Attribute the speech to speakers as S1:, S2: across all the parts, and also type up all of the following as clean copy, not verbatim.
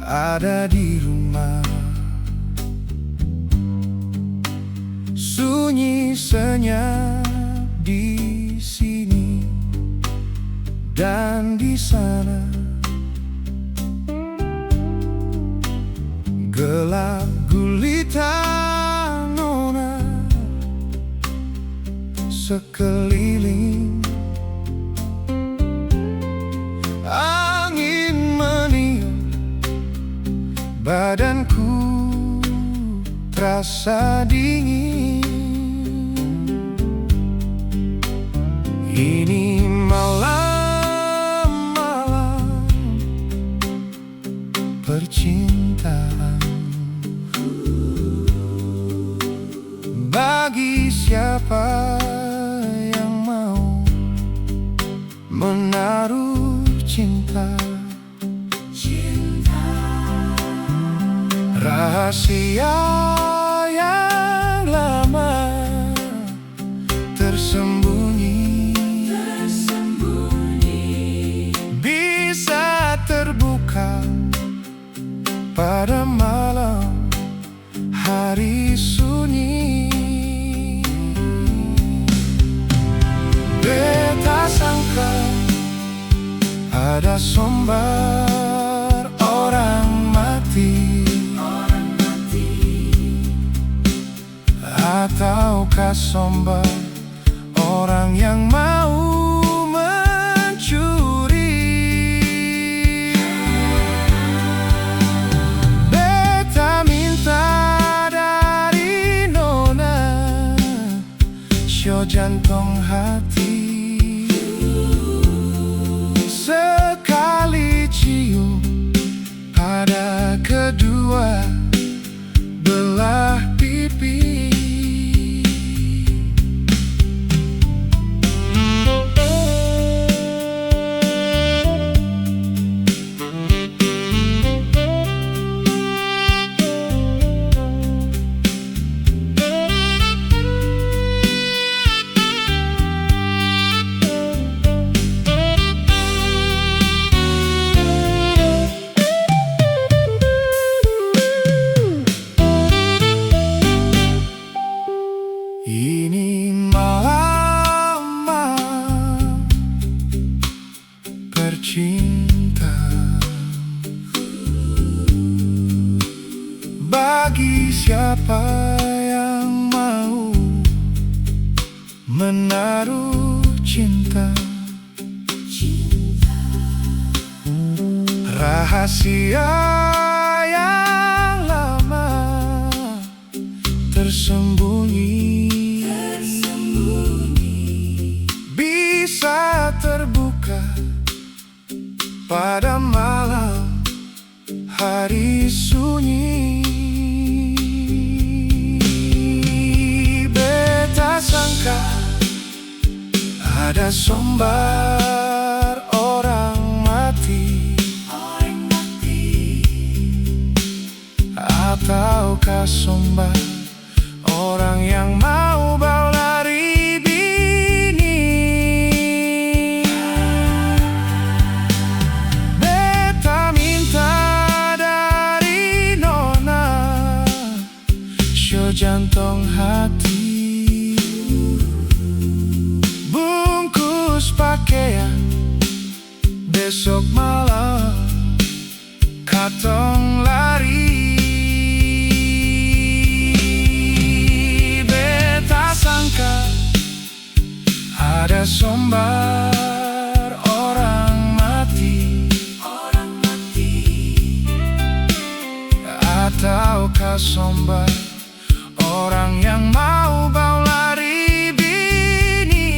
S1: ada di rumah. Sunyi senyap di sini dan di sana, gelap gulita nona sekeliling. Angin meniup, badanku terasa dingin. Ini malam-malam percintaan. Bagi siapa yang mau menaruh cinta, rahasia yang lama tersembunyi, bisa terbuka pada malam hari sunyi. Beta sangka ada sombar orang mati, ataukah sombar orang yang mau mencuri. Beta minta dari nona show jantung hati, sekali cium pada kedua belah pipi. Ini malam percintaan. Bagi siapa yang mau menaruh cinta, rahasia yang lama tersembunyi, bisa terbuka pada malam hari sunyi. Beta sangka ada sombar orang mati, ataukah sombar orang yang mau bawa lari bini. Beta minta dari nona show jantung hati, bungkus pakaian besok malam katong lari. Ada sombar orang mati, ataukah sombar orang yang mau bawa lari bini.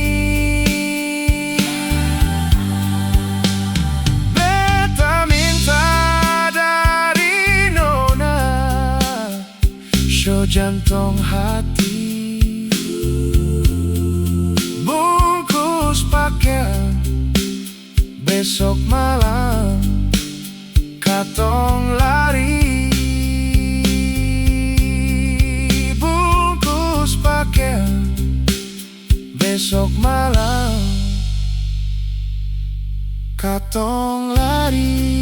S1: Beta minta dari nona show jantung hati, pakaian besok malam katong lari. Bungkus pakaian besok malam katong lari.